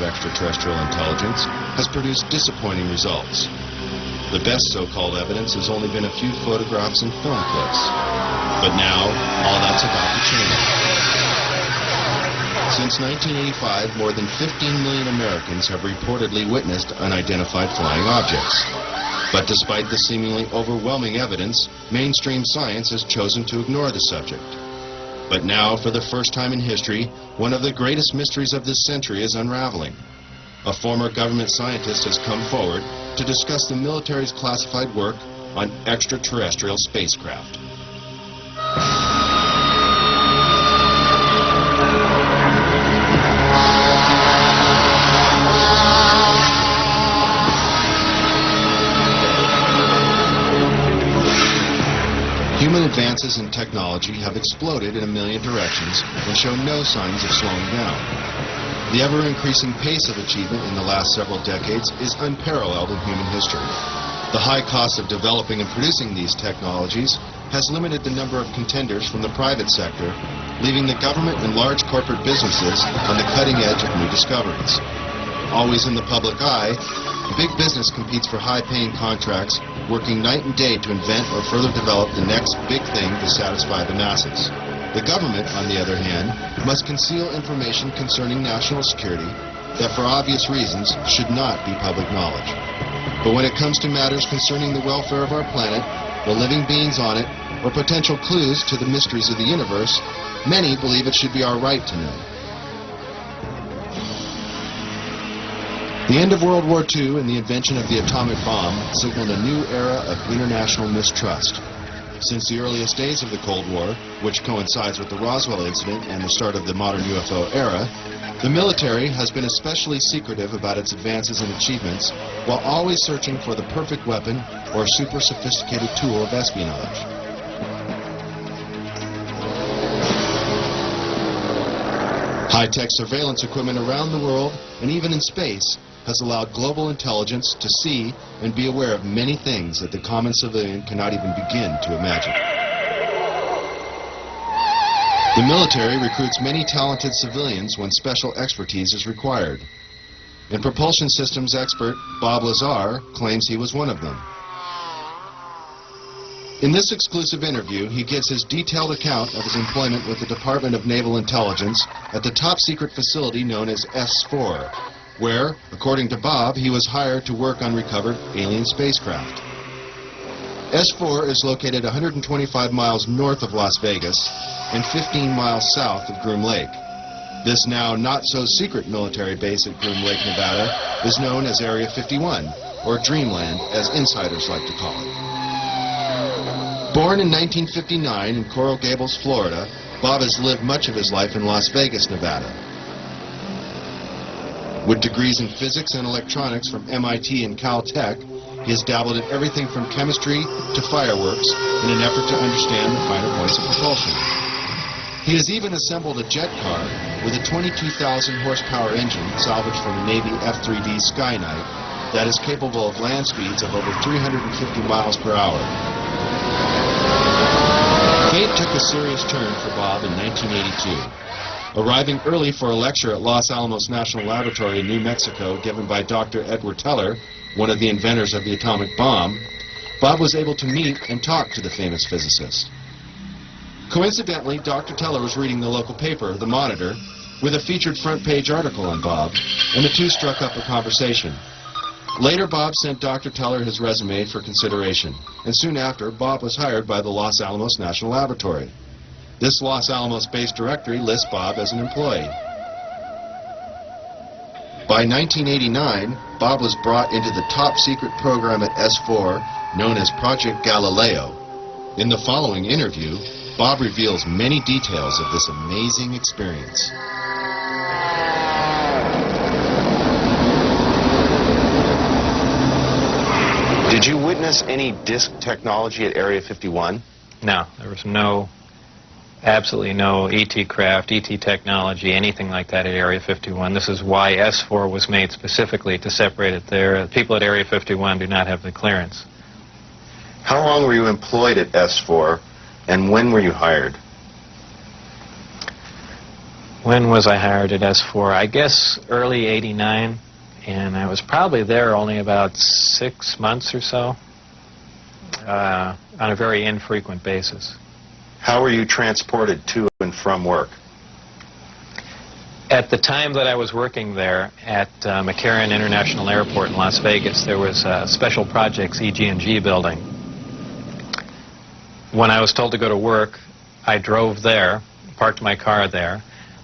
extraterrestrial intelligence has produced disappointing results. The best so-called evidence has only been a few photographs and film clips. But now, all that's about to change. Since 1985, more than 15 million Americans have reportedly witnessed unidentified flying objects. But despite the seemingly overwhelming evidence, mainstream science has chosen to ignore the subject. But now, for the first time in history, one of the greatest mysteries of this century is unraveling. A former government scientist has come forward to discuss the military's classified work on extraterrestrial spacecraft. Human advances in technology have exploded in a million directions and show no signs of slowing down. The ever-increasing pace of achievement in the last several decades is unparalleled in human history. The high cost of developing and producing these technologies has limited the number of contenders from the private sector, leaving the government and large corporate businesses on the cutting edge of new discoveries. Always in the public eye, big business competes for high-paying contracts, working night and day to invent or further develop the next big thing to satisfy the masses. The government, on the other hand, must conceal information concerning national security that, for obvious reasons, should not be public knowledge. But when it comes to matters concerning the welfare of our planet, the living beings on it, or potential clues to the mysteries of the universe, many believe it should be our right to know. The end of World War II and the invention of the atomic bomb signaled a new era of international mistrust. Since the earliest days of the Cold War, which coincides with the Roswell incident and the start of the modern UFO era, the military has been especially secretive about its advances and achievements, while always searching for the perfect weapon or super sophisticated tool of espionage. High-tech surveillance equipment around the world, and even in space, has allowed global intelligence to see and be aware of many things that the common civilian cannot even begin to imagine. The military recruits many talented civilians when special expertise is required. And propulsion systems expert Bob Lazar claims he was one of them. In this exclusive interview, he gives his detailed account of his employment with the Department of Naval Intelligence at the top-secret facility known as S4, where, according to Bob, he was hired to work on recovered alien spacecraft. S4 is located 125 miles north of Las Vegas and 15 miles south of Groom Lake. This now not-so-secret military base at Groom Lake, Nevada, is known as Area 51, or Dreamland, as insiders like to call it. Born in 1959 in Coral Gables, Florida, Bob has lived much of his life in Las Vegas, Nevada. With degrees in physics and electronics from MIT and Caltech, he has dabbled in everything from chemistry to fireworks in an effort to understand the finer points of propulsion. He has even assembled a jet car with a 22,000 horsepower engine salvaged from a Navy F-3D Skynight that is capable of land speeds of over 350 miles per hour. Fate took a serious turn for Bob in 1982. Arriving early for a lecture at Los Alamos National Laboratory in New Mexico given by Dr. Edward Teller, one of the inventors of the atomic bomb, Bob was able to meet and talk to the famous physicist. Coincidentally, Dr. Teller was reading the local paper, The Monitor, with a featured front-page article on Bob, and the two struck up a conversation. Later, Bob sent Dr. Teller his resume for consideration, and soon after, Bob was hired by the Los Alamos National Laboratory. This Los Alamos-based directory lists Bob as an employee. By 1989, Bob was brought into the top-secret program at S4 known as Project Galileo. In the following interview, Bob reveals many details of this amazing experience. Did you witness any disk technology at Area 51? No, there was absolutely no ET craft, ET technology, anything like that at Area 51. This is why S4 was made specifically to separate it there. People at Area 51 do not have the clearance. How long were you employed at S4, and when were you hired? When was I hired at S4? I guess early '89, and I was probably there only about 6 months or so, on a very infrequent basis. How were you transported to and from work? At the time that I was working there at McCarran International Airport in Las Vegas, there was a Special Projects EG&G building. When I was told to go to work, I drove there, parked my car there,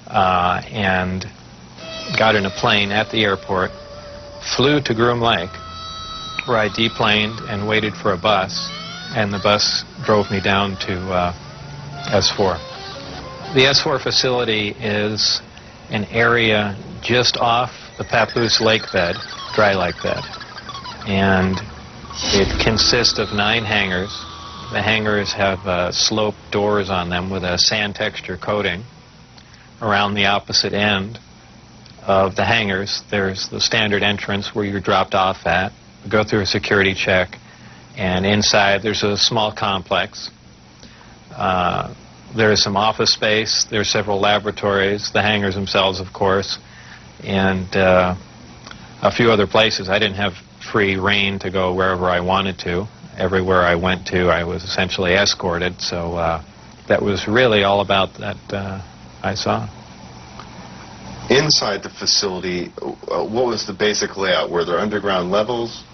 and got in a plane at the airport, flew to Groom Lake, where I deplaned and waited for a bus, and the bus drove me down to S4. The S4 facility is an area just off the Papoose lake bed, dry lake bed, and it consists of 9 hangars. The hangars have sloped doors on them with a sand texture coating. Around the opposite end of the hangars, there's the standard entrance where you're dropped off at, go through a security check, and inside there's a small complex. There's some office space, there's several laboratories, the hangars themselves, of course, and a few other places. I didn't have free rein to go wherever I wanted to. Everywhere I went to, I was essentially escorted, so that was really all about that I saw. Inside the facility, what was the basic layout? Were there underground levels?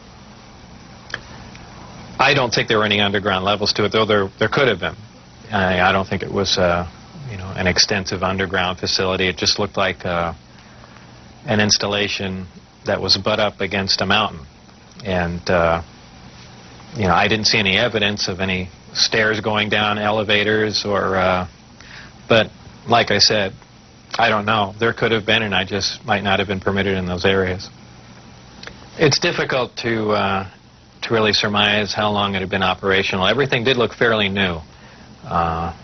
I don't think there were any underground levels to it, though there could have been. I don't think it was an extensive underground facility. It just looked like an installation that was butt up against a mountain. And I didn't see any evidence of any stairs going down, elevators, or but like I said, I don't know. There could have been, and I just might not have been permitted in those areas. It's difficult to really surmise how long it had been operational. Everything did look fairly new. By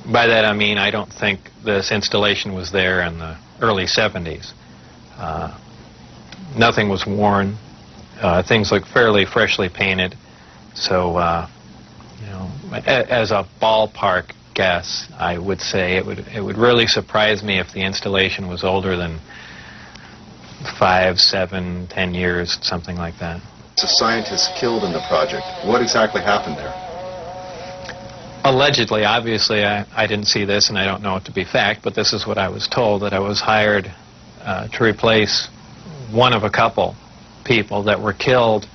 that I mean I don't think this installation was there in the early 70s. Nothing was worn. Things looked fairly freshly painted. So, as a ballpark guess, I would say it would really surprise me if the installation was older than 5, 7, 10 years, something like that. A scientist killed in the project. What exactly happened there? Allegedly, obviously, I didn't see this, and I don't know it to be fact, but this is what I was told, that I was hired to replace one of a couple people that were killed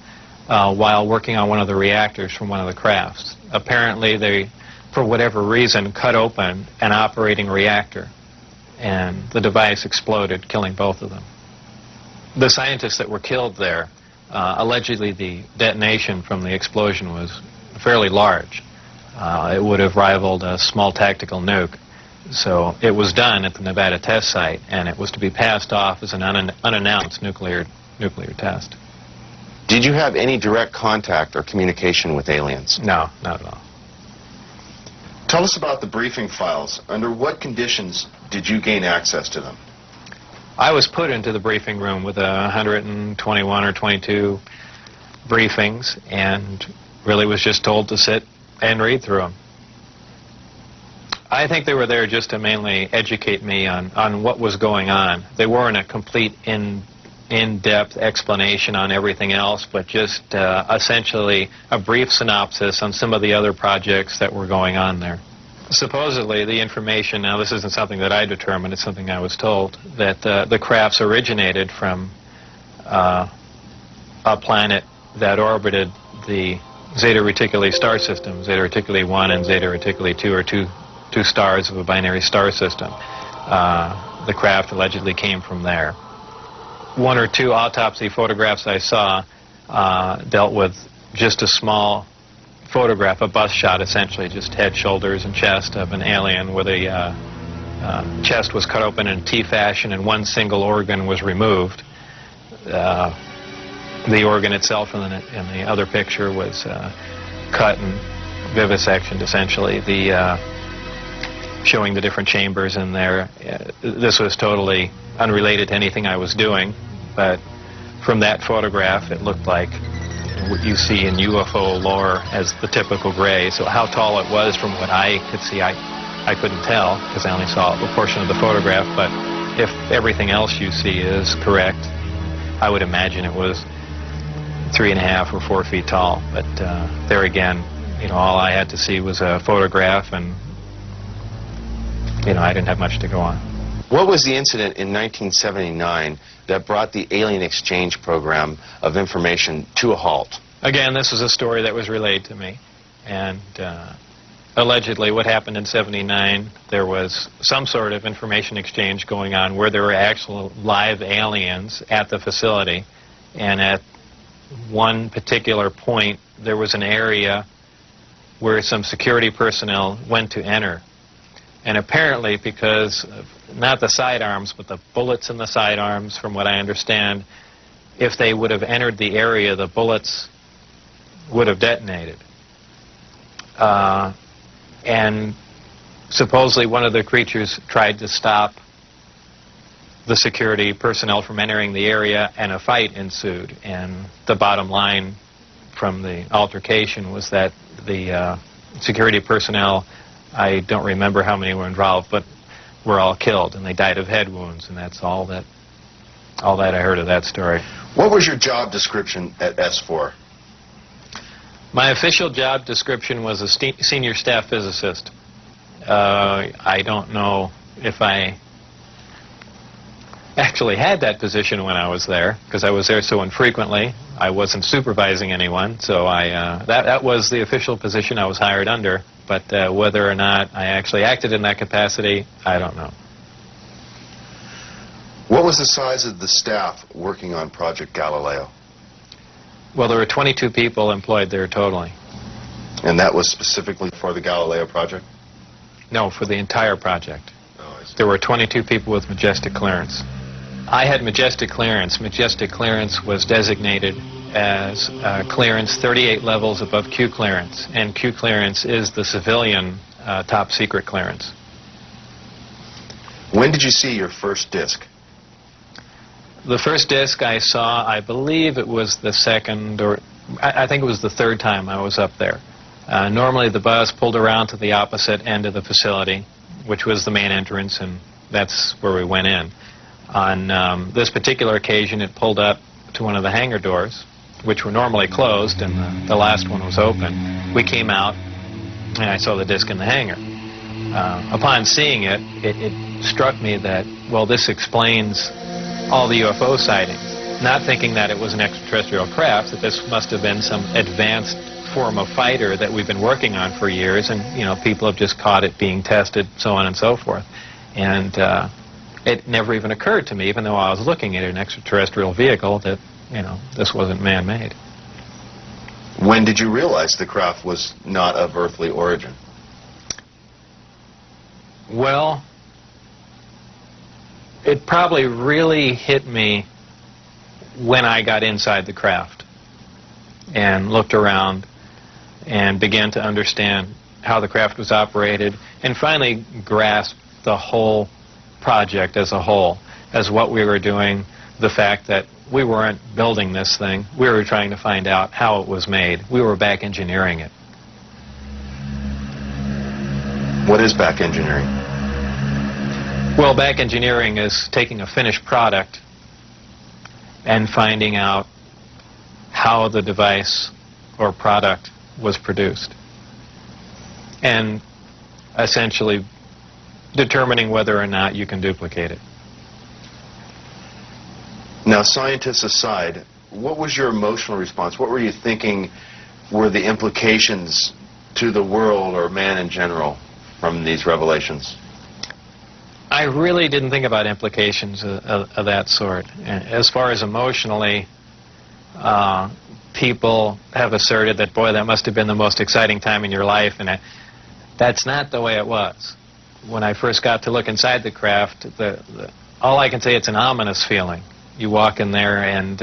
while working on one of the reactors from one of the crafts. Apparently, they, for whatever reason, cut open an operating reactor, and the device exploded, killing both of them. The scientists that were killed there, allegedly the detonation from the explosion was fairly large. It would have rivaled a small tactical nuke. So it was done at the Nevada test site, and it was to be passed off as an unannounced nuclear test. Did you have any direct contact or communication with aliens? No, not at all. Tell us about the briefing files. Under what conditions did you gain access to them? I was put into the briefing room with 121 or 22 briefings, and really was just told to sit and read through them. I think they were there just to mainly educate me on what was going on. They weren't a complete in-depth explanation on everything else, but just essentially a brief synopsis on some of the other projects that were going on there. Supposedly, the information, now this isn't something that I determined, it's something I was told, that the crafts originated from a planet that orbited the Zeta Reticuli star system. Zeta Reticuli 1 and Zeta Reticuli 2 are two stars of a binary star system. The craft allegedly came from there. 1 or 2 autopsy photographs I saw dealt with just a small photograph, a bust shot essentially, just head, shoulders, and chest of an alien where the chest was cut open in T fashion and one single organ was removed. The organ itself in the other picture was cut and vivisectioned, essentially. Showing the different chambers in there. This was totally unrelated to anything I was doing, but from that photograph, it looked like what you see in UFO lore as the typical gray. So how tall it was from what I could see, I I couldn't tell because I only saw a portion of the photograph, but if everything else you see is correct, I would imagine it was 3.5 or 4 feet tall. But there again, all I had to see was a photograph, and I didn't have much to go on. What was the incident in 1979 that brought the alien exchange program of information to a halt? Again, this is a story that was relayed to me, and allegedly what happened in '79, there was some sort of information exchange going on where there were actual live aliens at the facility, and at one particular point there was an area where some security personnel went to enter. And apparently, because of not the sidearms, but the bullets in the sidearms, from what I understand, if they would have entered the area, the bullets would have detonated. And supposedly one of the creatures tried to stop the security personnel from entering the area, and a fight ensued. And the bottom line from the altercation was that the security personnel, I don't remember how many were involved, but were all killed, and they died of head wounds, and that's all that I heard of that story. What was your job description at S4? My official job description was a senior staff physicist. I don't know if I actually had that position when I was there, because I was there so infrequently. I wasn't supervising anyone, so that was the official position I was hired under. But whether or not I actually acted in that capacity, I don't know. What was the size of the staff working on Project Galileo? Well, there were 22 people employed there totally. And that was specifically for the Galileo project? No, for the entire project. Oh, I see. There were 22 people with majestic clearance. I had majestic clearance. Majestic clearance was designated as clearance 38 levels above Q clearance, and Q clearance is the civilian top secret clearance. When did you see your first disc? The first disc I saw, I believe it was the second, or I think it was the third time I was up there. Normally the bus pulled around to the opposite end of the facility, which was the main entrance, and that's where we went in. On this particular occasion, it pulled up to one of the hangar doors, which were normally closed, and the last one was open. We came out, and I saw the disc in the hangar. Upon seeing it, it struck me that, well, this explains all the UFO sightings. Not thinking that it was an extraterrestrial craft, that this must have been some advanced form of fighter that we've been working on for years, and people have just caught it being tested, so on and so forth. And it never even occurred to me, even though I was looking at an extraterrestrial vehicle, that this wasn't man-made. When did you realize the craft was not of earthly origin? Well, it probably really hit me when I got inside the craft and looked around and began to understand how the craft was operated, and finally grasped the whole project as a whole, as what we were doing, the fact that we weren't building this thing, we were trying to find out how it was made. We were back engineering it. What is back engineering? Well, back engineering is taking a finished product and finding out how the device or product was produced, and essentially determining whether or not you can duplicate it. Now, scientists aside, what was your emotional response? What were you thinking were the implications to the world or man in general from these revelations? I really didn't think about implications of that sort. As far as emotionally, people have asserted that, boy, that must have been the most exciting time in your life, and that's not the way it was. When I first got to look inside the craft, all I can say, it's an ominous feeling. You walk in there, and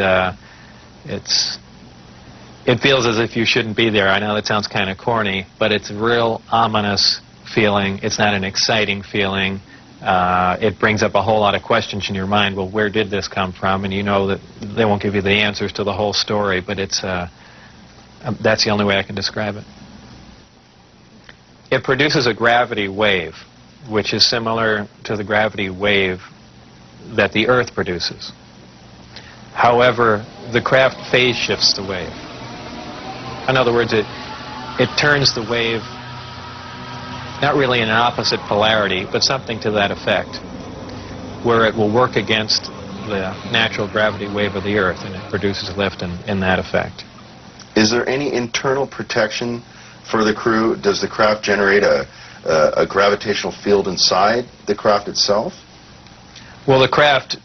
it feels as if you shouldn't be there. I know that sounds kind of corny, but it's a real ominous feeling. It's not an exciting feeling. It brings up a whole lot of questions in your mind. Well, where did this come from? And you know that they won't give you the answers to the whole story, but that's the only way I can describe it. It produces a gravity wave. which is similar to the gravity wave that the Earth produces. However, the craft phase shifts the wave. In other words, it turns the wave not really in an opposite polarity, but something to that effect, where it will work against the natural gravity wave of the Earth, and it produces lift in that effect. Is there any internal protection for the crew? Does the craft generate a gravitational field inside the craft itself? Well, the craft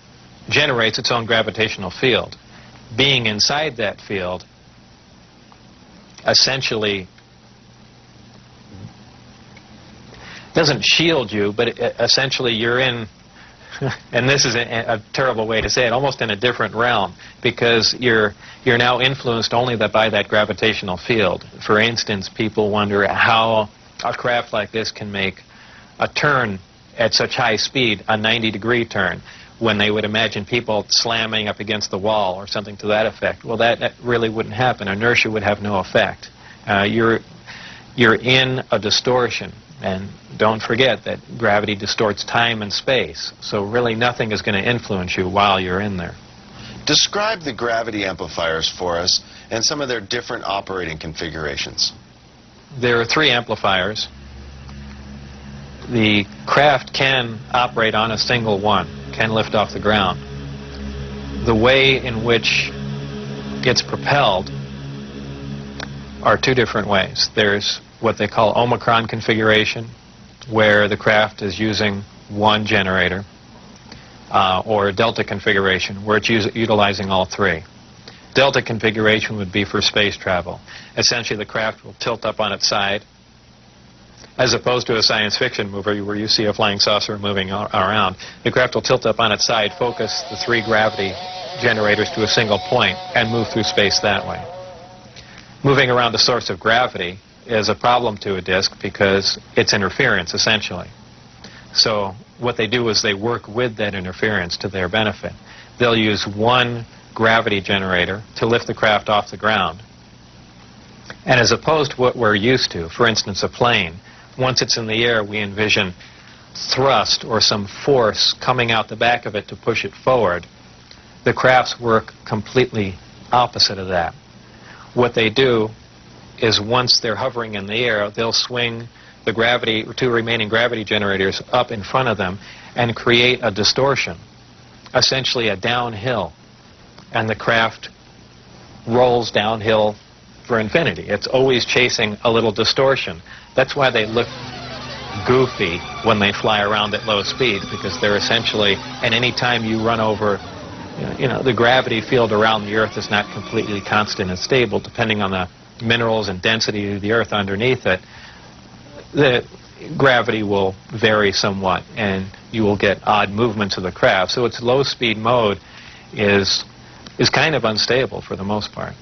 generates its own gravitational field. Being inside that field essentially doesn't shield you, but essentially you're in, and this is a terrible way to say it, almost in a different realm, because you're now influenced only by that gravitational field. For instance, people wonder how a craft like this can make a turn at such high speed, a 90-degree turn, when they would imagine people slamming up against the wall or something to that effect. Well, that really wouldn't happen. Inertia would have no effect. You're in a distortion. And don't forget that gravity distorts time and space, so really nothing is going to influence you while you're in there. Describe the gravity amplifiers for us and some of their different operating configurations. There are 3 amplifiers. The craft can operate on a single one, can lift off the ground. The way in which it's propelled are 2 different ways. There's what they call Omicron configuration, where the craft is using one generator, or Delta configuration, where it's utilizing all 3. Delta configuration would be for space travel. Essentially, the craft will tilt up on its side, as opposed to a science fiction movie where you see a flying saucer moving around. The craft will tilt up on its side, focus the 3 gravity generators to a single point, and move through space that way. Moving around the source of gravity is a problem to a disk because it's interference, essentially. So what they do is they work with that interference to their benefit. They'll use one gravity generator to lift the craft off the ground. And as opposed to what we're used to, for instance, a plane, once it's in the air, we envision thrust or some force coming out the back of it to push it forward. The crafts work completely opposite of that. What they do is once they're hovering in the air, they'll swing the 2 remaining gravity generators up in front of them and create a distortion, essentially a downhill. And the craft rolls downhill for infinity. It's always chasing a little distortion. That's why they look goofy when they fly around at low speed, because they're essentially, and any time you run over, the gravity field around the Earth is not completely constant and stable, depending on the minerals and density of the Earth underneath it. The gravity will vary somewhat, and you will get odd movements of the craft. So its low-speed mode is kind of unstable for the most part.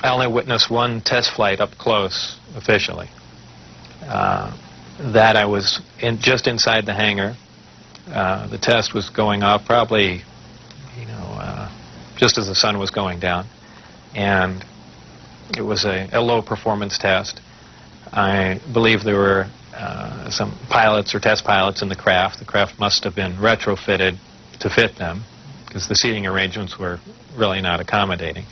I only witnessed one test flight up close, officially. That I was just inside the hangar. The test was going off probably, just as the sun was going down. And it was a low-performance test. I believe there were some pilots or test pilots in the craft. The craft must have been retrofitted to fit them, because the seating arrangements were really not accommodating.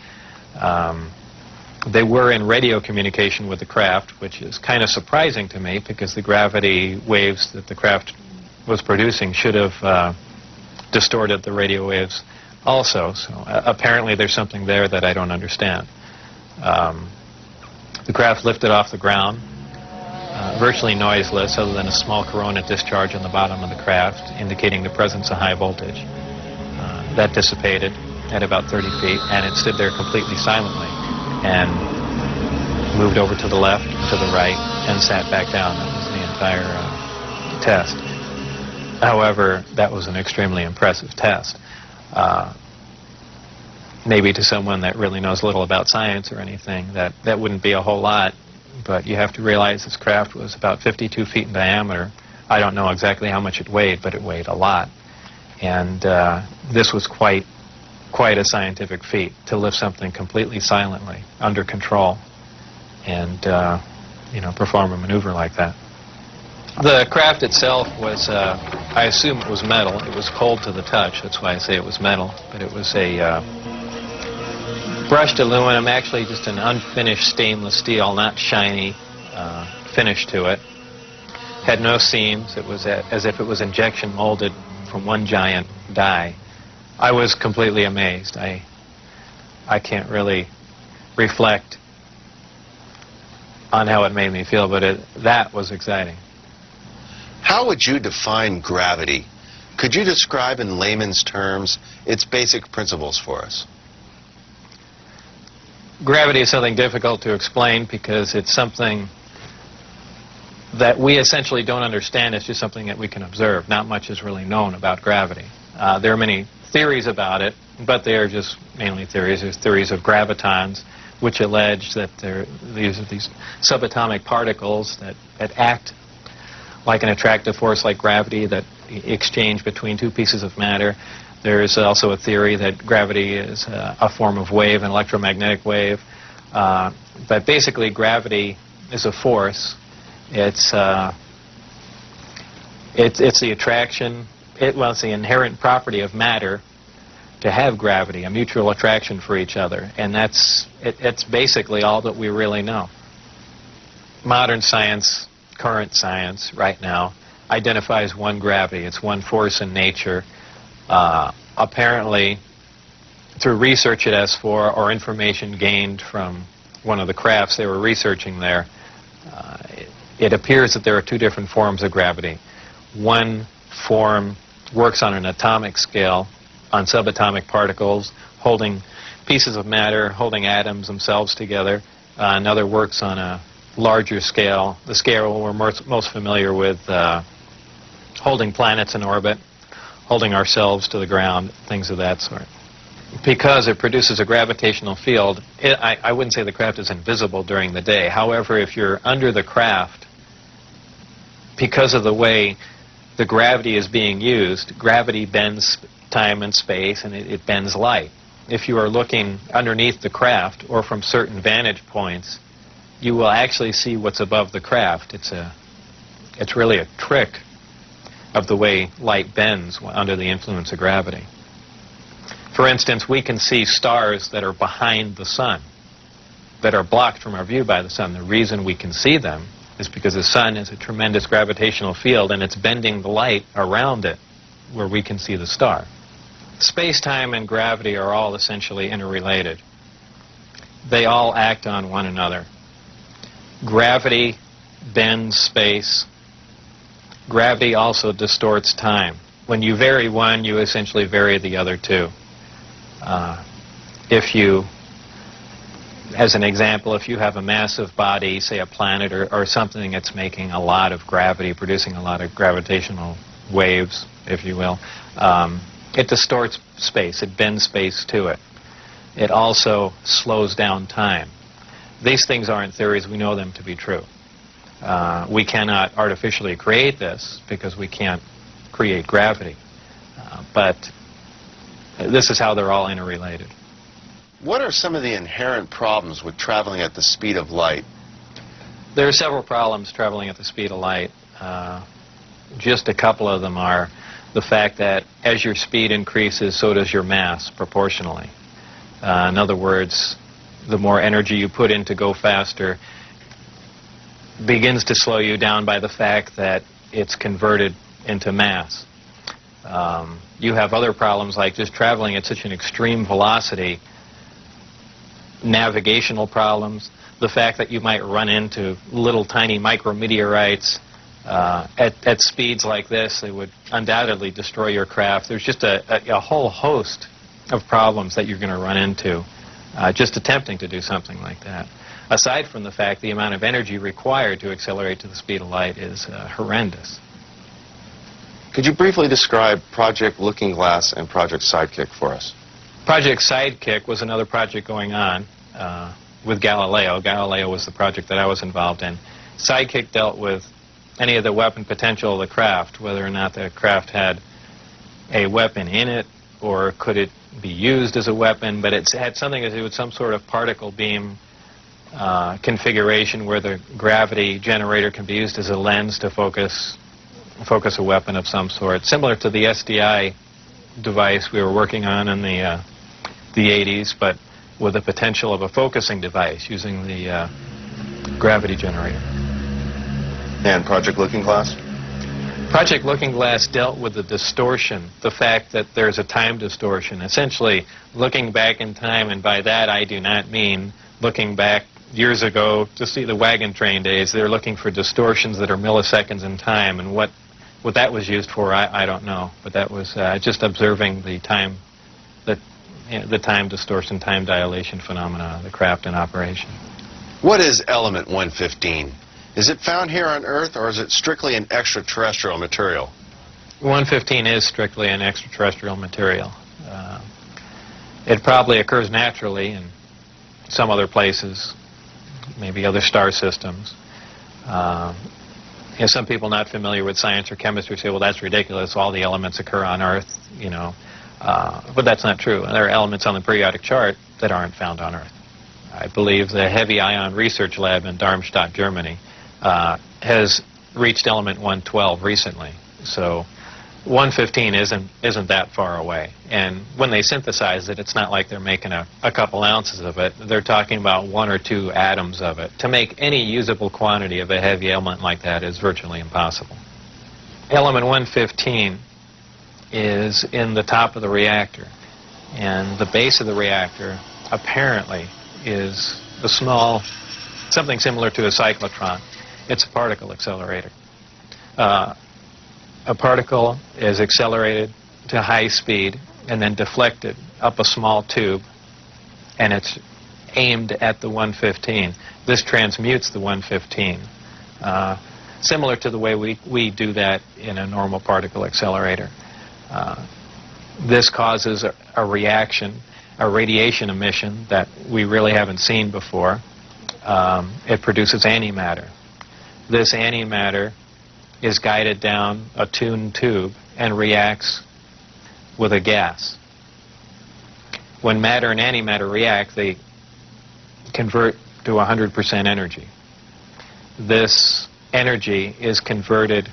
They were in radio communication with the craft, which is kind of surprising to me, because the gravity waves that the craft was producing should have distorted the radio waves also. So apparently there's something there that I don't understand. The craft lifted off the ground, virtually noiseless, other than a small corona discharge on the bottom of the craft, indicating the presence of high voltage. That dissipated at about 30 feet, and it stood there completely silently, and moved over to the left, to the right, and sat back down. That was the entire test. However, that was an extremely impressive test. Maybe to someone that really knows little about science or anything, that wouldn't be a whole lot, but you have to realize this craft was about 52 feet in diameter. I don't know exactly how much it weighed, but it weighed a lot. And this was quite a scientific feat, to lift something completely silently, under control, and perform a maneuver like that. The craft itself was, I assume it was metal. It was cold to the touch. That's why I say it was metal. But it was a brushed aluminum, actually just an unfinished stainless steel, not shiny finish to it. Had no seams. It was as if it was injection molded from one giant die. I was completely amazed. I can't really reflect on how it made me feel, but that was exciting. How would you define gravity? Could you describe in layman's terms its basic principles for us? Gravity is something difficult to explain because it's something that we essentially don't understand. It's just something that we can observe. Not much is really known about gravity. There are many theories about it, but they are just mainly theories. There's theories of gravitons, which allege that these are these subatomic particles that act like an attractive force like gravity that exchange between two pieces of matter. There's also a theory that gravity is a form of wave, an electromagnetic wave. But basically, gravity is a force. It's the attraction. It's the inherent property of matter to have gravity, a mutual attraction for each other, and it's basically all that we really know. Modern science, current science, right now, identifies one gravity. It's one force in nature. Apparently, through research at S4 or information gained from one of the crafts they were researching there, it appears that there are two different forms of gravity. One form works on an atomic scale, on subatomic particles, holding pieces of matter, holding atoms themselves together. Another works on a larger scale, the scale we're most familiar with, holding planets in orbit, holding ourselves to the ground, things of that sort. Because it produces a gravitational field, I wouldn't say the craft is invisible during the day. However, if you're under the craft, because of the way the gravity is being used, gravity bends time and space, and it bends light. If you are looking underneath the craft or from certain vantage points, you will actually see what's above the craft. It's really a trick of the way light bends under the influence of gravity. For instance, we can see stars that are behind the sun, that are blocked from our view by the sun. The reason we can see them is because the sun has a tremendous gravitational field and it's bending the light around it where we can see the star. Space-time and gravity are all essentially interrelated. They all act on one another. Gravity bends space. Gravity also distorts time. When you vary one, you essentially vary the other two. If you, as an example, if you have a massive body, say a planet or something that's making a lot of gravity, producing a lot of gravitational waves, if you will, it distorts space. It bends space to it. It also slows down time. These things aren't theories. We know them to be true. We cannot artificially create this because we can't create gravity. But this is how they're all interrelated. What are some of the inherent problems with traveling at the speed of light? There are several problems traveling at the speed of light. Just a couple of them are the fact that as your speed increases, so does your mass proportionally. In other words, the more energy you put in to go faster begins to slow you down by the fact that it's converted into mass. You have other problems like just traveling at such an extreme velocity, navigational problems, the fact that you might run into little tiny micrometeorites at speeds like this. They would undoubtedly destroy your craft. There's just a whole host of problems that you're going to run into just attempting to do something like that. Aside from the fact the amount of energy required to accelerate to the speed of light is horrendous. Could you briefly describe Project Looking Glass and Project Sidekick for us? Project Sidekick was another project going on with Galileo. Galileo was the project that I was involved in. Sidekick dealt with any of the weapon potential of the craft, whether or not the craft had a weapon in it or could it be used as a weapon, but it had something to do with some sort of particle beam configuration where the gravity generator can be used as a lens to focus a weapon of some sort, similar to the SDI device we were working on in the 80s, but with the potential of a focusing device using the gravity generator. And Project Looking Glass? Project Looking Glass dealt with the distortion, the fact that there's a time distortion, essentially looking back in time, and by that I do not mean looking back years ago to see the wagon train days. They're looking for distortions that are milliseconds in time, and what that was used for, I don't know, but that was just observing the time, the time distortion, time dilation phenomena of the craft in operation. What is element 115? Is it found here on Earth, or is it strictly an extraterrestrial material? 115 is strictly an extraterrestrial material. It probably occurs naturally in some other places, maybe other star systems. Some people not familiar with science or chemistry say, well, that's ridiculous, all the elements occur on Earth, but that's not true. There are elements on the periodic chart that aren't found on Earth. I believe the Heavy Ion Research Lab in Darmstadt, Germany, has reached element 112 recently. So 115 isn't that far away. And when they synthesize it, it's not like they're making a couple ounces of it. They're talking about 1 or 2 atoms of it. To make any usable quantity of a heavy element like that is virtually impossible. Element 115 is in the top of the reactor. And the base of the reactor apparently is a small, something similar to a cyclotron. It's a particle accelerator. A particle is accelerated to high speed and then deflected up a small tube, and it's aimed at the 115. This transmutes the 115, similar to the way we do that in a normal particle accelerator. This causes a reaction, a radiation emission that we really haven't seen before. It produces antimatter. This antimatter is guided down a tuned tube and reacts with a gas. When matter and antimatter react, they convert to 100% energy. This energy is converted,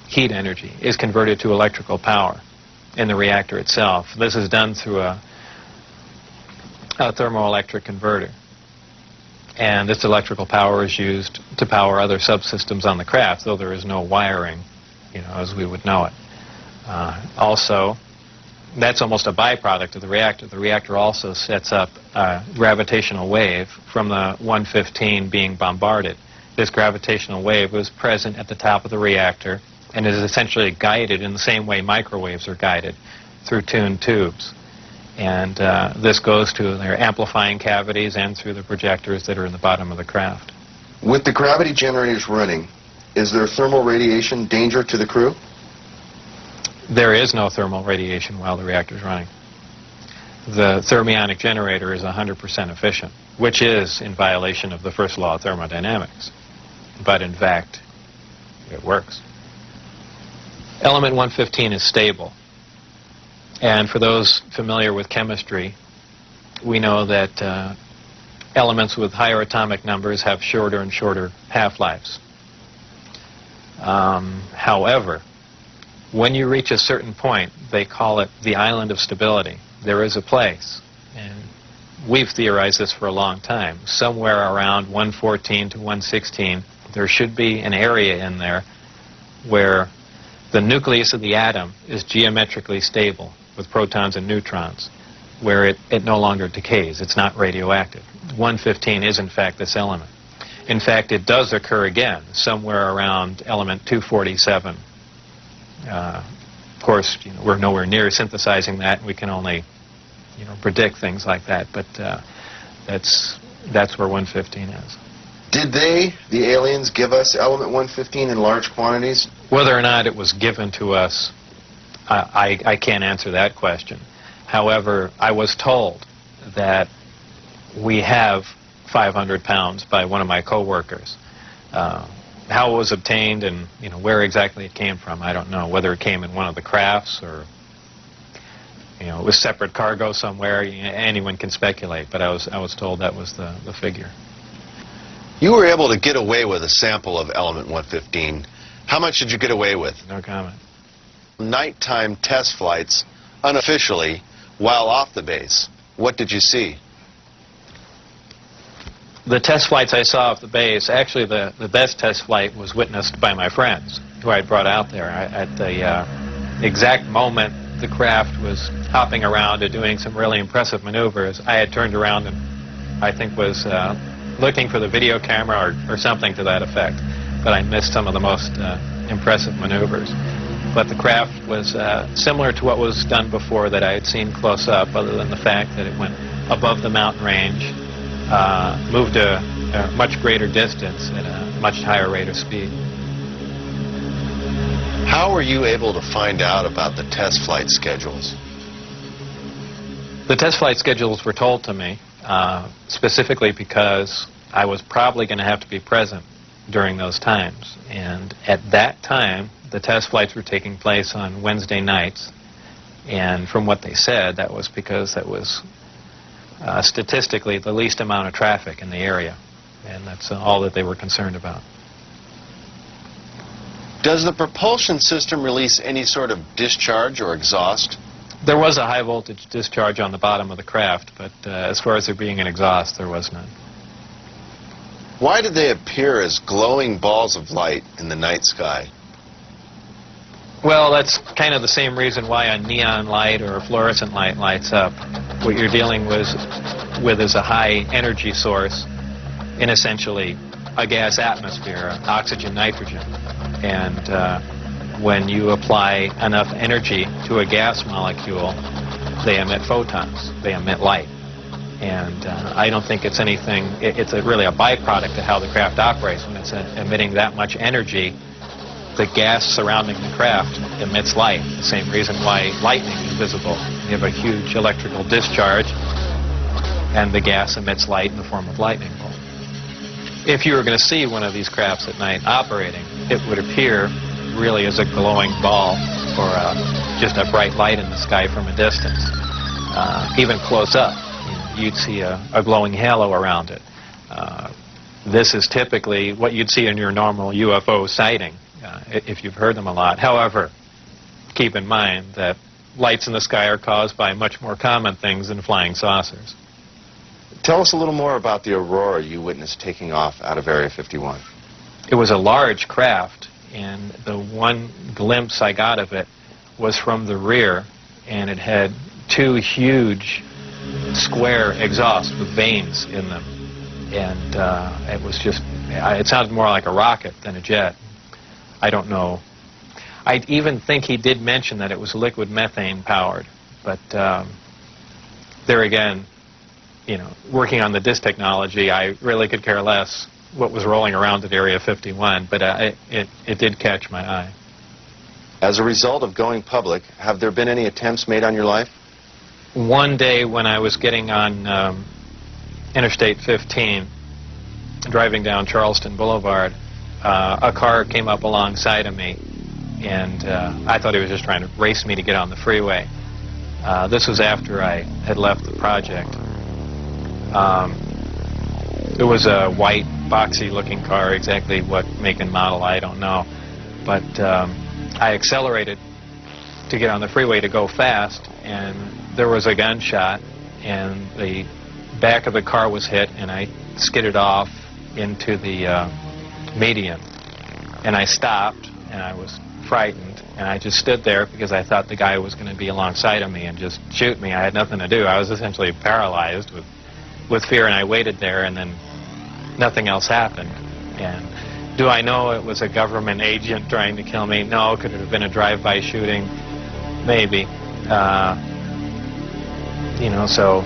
heat energy, is converted to electrical power in the reactor itself. This is done through a thermoelectric converter. And this electrical power is used to power other subsystems on the craft, though there is no wiring, as we would know it. Also, that's almost a byproduct of the reactor. The reactor also sets up a gravitational wave from the 115 being bombarded. This gravitational wave was present at the top of the reactor and is essentially guided in the same way microwaves are guided, through tuned tubes. And this goes to their amplifying cavities and through the projectors that are in the bottom of the craft. With the gravity generators running, is there thermal radiation danger to the crew? There is no thermal radiation while the reactor is running. The thermionic generator is 100% efficient, which is in violation of the first law of thermodynamics. But in fact, it works. Element 115 is stable. And for those familiar with chemistry, we know that elements with higher atomic numbers have shorter and shorter half-lives. However, when you reach a certain point, they call it the island of stability. There is a place, and we've theorized this for a long time, somewhere around 114 to 116, there should be an area in there where the nucleus of the atom is geometrically stable with protons and neutrons, where it no longer decays. It's not radioactive. 115 is, in fact, this element. In fact, it does occur again somewhere around element 247. Of course, we're nowhere near synthesizing that. We can only, predict things like that. But that's where 115 is. Did the aliens, give us element 115 in large quantities? Whether or not it was given to us, I can't answer that question. However, I was told that we have 500 pounds by one of my co-workers. How it was obtained and where exactly it came from, I don't know. Whether it came in one of the crafts or it was separate cargo somewhere, anyone can speculate. But I was told that was the figure. You were able to get away with a sample of element 115. How much did you get away with? No comment. Nighttime test flights, unofficially, while off the base. What did you see? The test flights I saw off the base, actually the best test flight was witnessed by my friends who I brought out there. At the exact moment the craft was hopping around and doing some really impressive maneuvers, I had turned around and I think was looking for the video camera or something to that effect, but I missed some of the most impressive maneuvers. But the craft was similar to what was done before that I had seen close up, other than the fact that it went above the mountain range, moved a much greater distance at a much higher rate of speed. How were you able to find out about the test flight schedules? The test flight schedules were told to me specifically because I was probably going to have to be present during those times. And at that time, the test flights were taking place on Wednesday nights. And from what they said, that was because that was statistically the least amount of traffic in the area. And that's all that they were concerned about. Does the propulsion system release any sort of discharge or exhaust? There was a high voltage discharge on the bottom of the craft, but as far as there being an exhaust, there was none. Why did they appear as glowing balls of light in the night sky? Well, that's kind of the same reason why a neon light or a fluorescent light lights up. What you're dealing with is a high energy source in essentially a gas atmosphere, oxygen, nitrogen. And when you apply enough energy to a gas molecule, they emit photons, they emit light. And I don't think it's anything, it's really a byproduct of how the craft operates. When it's emitting that much energy, the gas surrounding the craft emits light, the same reason why lightning is visible. You have a huge electrical discharge, and the gas emits light in the form of lightning bolt. If you were going to see one of these crafts at night operating, it would appear really as a glowing ball or just a bright light in the sky from a distance. Even close up, you'd see a glowing halo around it. This is typically what you'd see in your normal UFO sighting, if you've heard them a lot. However, keep in mind that lights in the sky are caused by much more common things than flying saucers. Tell us a little more about the aurora you witnessed taking off out of Area 51. It was a large craft, and the one glimpse I got of it was from the rear, and it had two huge square exhausts with vanes in them. And it was just, it sounded more like a rocket than a jet. I don't know. I even think he did mention that it was liquid methane powered, but there again, you know, working on the disk technology, I really could care less what was rolling around at Area 51, but it did catch my eye. As a result of going public, have there been any attempts made on your life? One day when I was getting on Interstate 15, driving down Charleston Boulevard, a car came up alongside of me, and I thought he was just trying to race me to get on the freeway. This was after I had left the project. It was a white, boxy-looking car. Exactly what make and model, I don't know. But I accelerated to get on the freeway to go fast, and there was a gunshot, and the back of the car was hit, and I skidded off into the median. And I stopped, and I was frightened, and I just stood there because I thought the guy was going to be alongside of me and just shoot me. I had nothing to do. I was essentially paralyzed with fear, and I waited there, and then nothing else happened. And do I know it was a government agent trying to kill me? No. Could it have been a drive-by shooting? Maybe. You know, so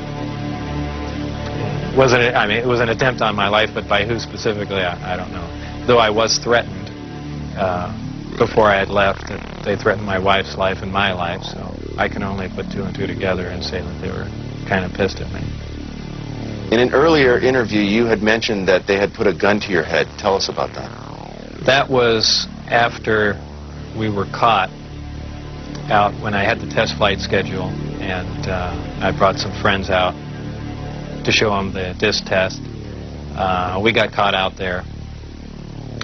it was an attempt on my life, but by who specifically, I don't know. Though I was threatened before I had left, that they threatened my wife's life and my life, so I can only put two and two together and say that they were kind of pissed at me. In an earlier interview, you had mentioned that they had put a gun to your head. Tell us about that. That was after we were caught out when I had the test flight schedule, and I brought some friends out to show them the disc test. We got caught out there,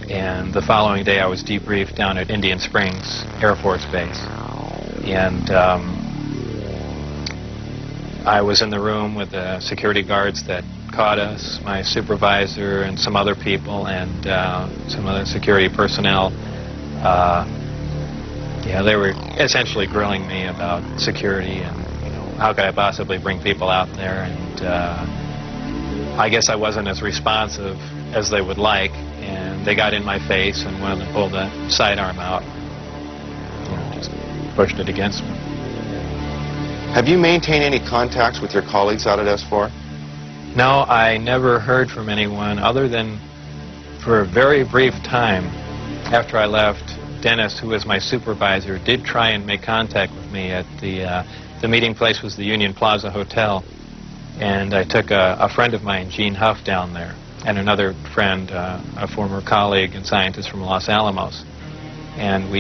and the following day I was debriefed down at Indian Springs Air Force Base. And I was in the room with the security guards that caught us, my supervisor and some other people, and some other security personnel. Yeah, they were essentially grilling me about security and, you know, how could I possibly bring people out there. And I guess I wasn't as responsive as they would like, and they got in my face, and one of them pulled the sidearm out, you know, just pushed it against me. Have you maintained any contacts with your colleagues out at S4? No, I never heard from anyone other than for a very brief time after I left. Dennis, who was my supervisor, did try and make contact with me at the meeting place was the Union Plaza Hotel, and I took a friend of mine, Gene Huff, down there, and another friend, a former colleague and scientist from Los Alamos, and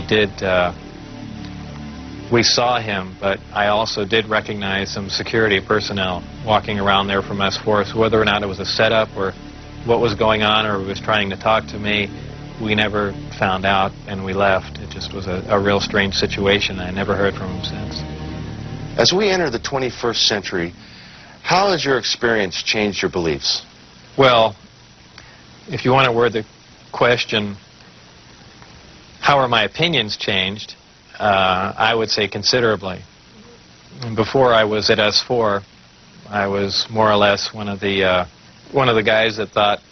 we saw him, but I also did recognize some security personnel walking around there from S4, so whether or not it was a setup or what was going on or he was trying to talk to me, we never found out, and we left. It just was a real strange situation. I never heard from him since. As we enter the 21st century, how has your experience changed your beliefs? Well, if you want to word the question, how are my opinions changed? I would say considerably. Before I was at S4, I was more or less one of the guys that thought,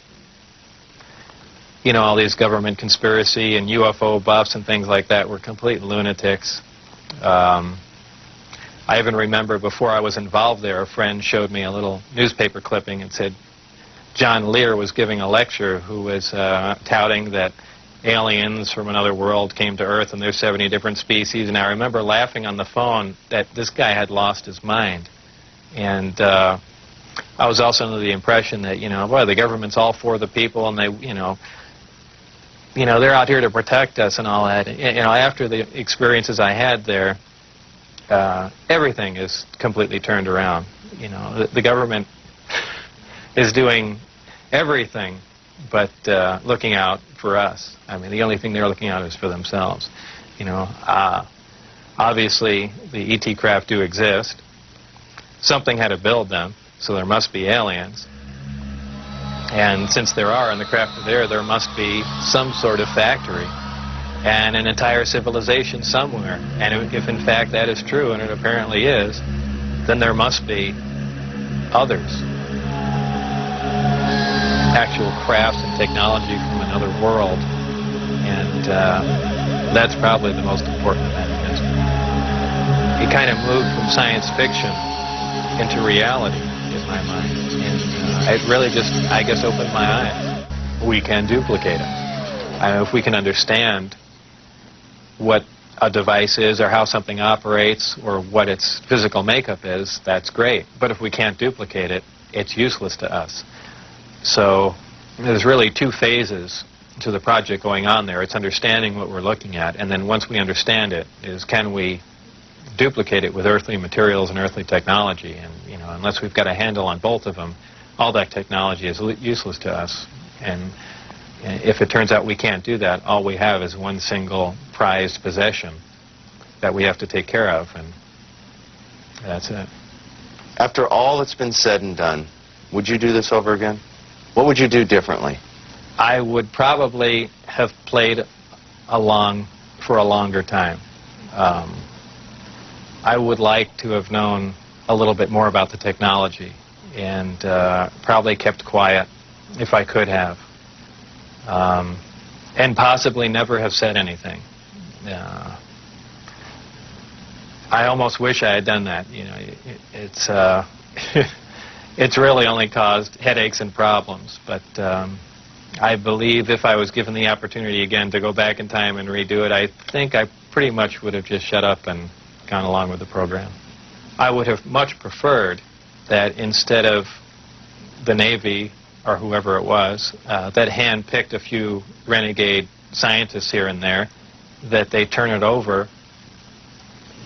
you know, all these government conspiracy and UFO buffs and things like that were complete lunatics. I even remember before I was involved there, a friend showed me a little newspaper clipping and said John Lear was giving a lecture who was touting that aliens from another world came to Earth and there's 70 different species, and I remember laughing on the phone that this guy had lost his mind. And I was also under the impression that, you know, boy, the government's all for the people, and they, you know, they're out here to protect us and all that. You know, after the experiences I had there, everything is completely turned around. You know, the government is doing everything but looking out for us. I mean, the only thing they're looking out is for themselves. You know, obviously the ET craft do exist. Something had to build them, so there must be aliens. And since there are, and the craft are there must be some sort of factory and an entire civilization somewhere. And if in fact that is true, and it apparently is, then there must be others. Actual crafts and technology from another world. And that's probably the most important event in history. It kind of moved from science fiction into reality in my mind. And it really just, I guess, opened my eyes. We can duplicate it. If we can understand what a device is or how something operates or what its physical makeup is, that's great. But if we can't duplicate it, it's useless to us. So there's really two phases to the project going on there. It's understanding what we're looking at, and then once we understand it, is can we duplicate it with earthly materials and earthly technology? And, you know, unless we've got a handle on both of them, all that technology is useless to us. And if it turns out we can't do that, all we have is one single prized possession that we have to take care of, and that's it. After all that's been said and done, would you do this over again? What would you do differently? I would probably have played along for a longer time. I would like to have known a little bit more about the technology, and probably kept quiet if I could have, and possibly never have said anything. I almost wish I had done that. You know, it's it's really only caused headaches and problems. But I believe if I was given the opportunity again to go back in time and redo it, I think I pretty much would have just shut up and gone along with the program. I would have much preferred that instead of the Navy or whoever it was that hand-picked a few renegade scientists here and there, that they turn it over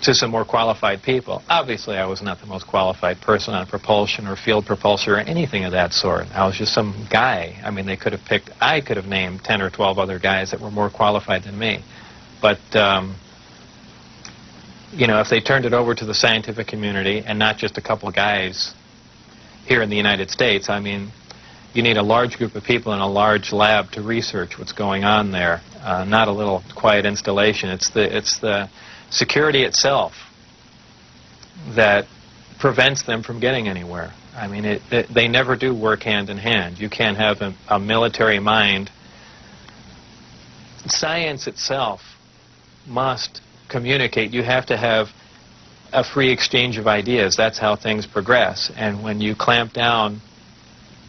to some more qualified people. Obviously, I was not the most qualified person on propulsion or field propulsion or anything of that sort. I was just some guy. I mean, I could have named 10 or 12 other guys that were more qualified than me. But, you know, if they turned it over to the scientific community and not just a couple guys here in the United States, I mean, you need a large group of people in a large lab to research what's going on there, not a little quiet installation. It's the security itself that prevents them from getting anywhere. I mean, they never do work hand in hand. You can't have a military mind. Science itself must communicate. You have to have a free exchange of ideas. That's how things progress. And when you clamp down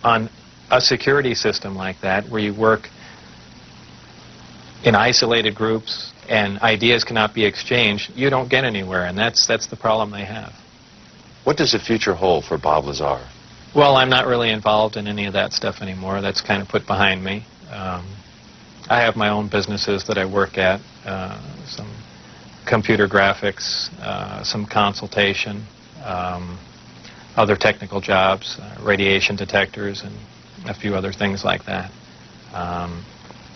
on a security system like that, where you work in isolated groups and ideas cannot be exchanged, you don't get anywhere, and that's the problem they have. What does the future hold for Bob Lazar? Well, I'm not really involved in any of that stuff anymore. That's kind of put behind me. I have my own businesses that I work at, some computer graphics, some consultation, other technical jobs, radiation detectors, and a few other things like that.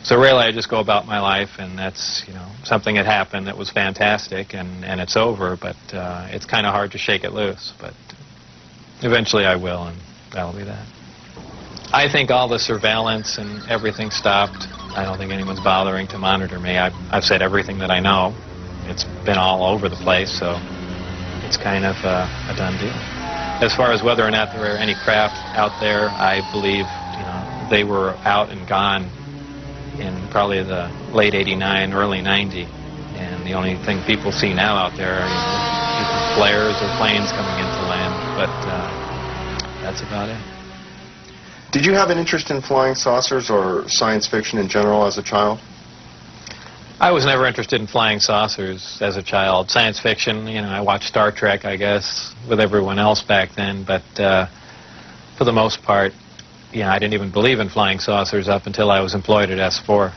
So really, I just go about my life, and that's, you know, something that happened that was fantastic, and it's over, but it's kind of hard to shake it loose. But eventually I will, and that'll be that. I think all the surveillance and everything stopped. I don't think anyone's bothering to monitor me. I've said everything that I know. It's been all over the place, so it's kind of a done deal. As far as whether or not there are any craft out there, I believe, you know, they were out and gone in probably the late '89, early '90, and the only thing people see now out there are, you know, either flares or planes coming into land, but that's about it. Did you have an interest in flying saucers or science fiction in general as a child? I was never interested in flying saucers as a child. Science fiction, you know, I watched Star Trek, I guess, with everyone else back then, but for the most part, yeah, I didn't even believe in flying saucers up until I was employed at S4.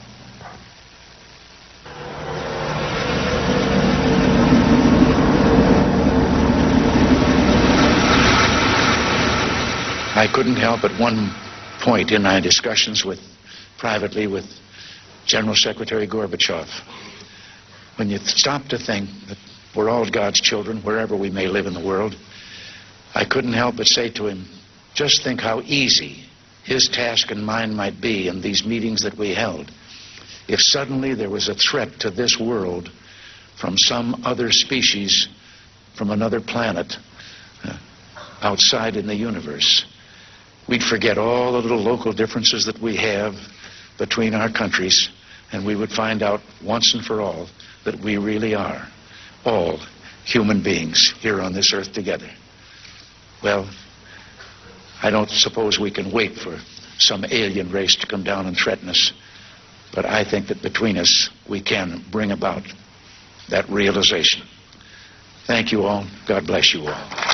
I couldn't help at one point in my discussions privately with General Secretary Gorbachev, when you stop to think that we're all God's children, wherever we may live in the world, I couldn't help but say to him, just think how easy his task and mine might be in these meetings that we held if suddenly there was a threat to this world from some other species, from another planet, outside in the universe. We'd forget all the little local differences that we have between our countries, and we would find out once and for all that we really are all human beings here on this earth together. Well, I don't suppose we can wait for some alien race to come down and threaten us, but I think that between us we can bring about that realization. Thank you all. God bless you all.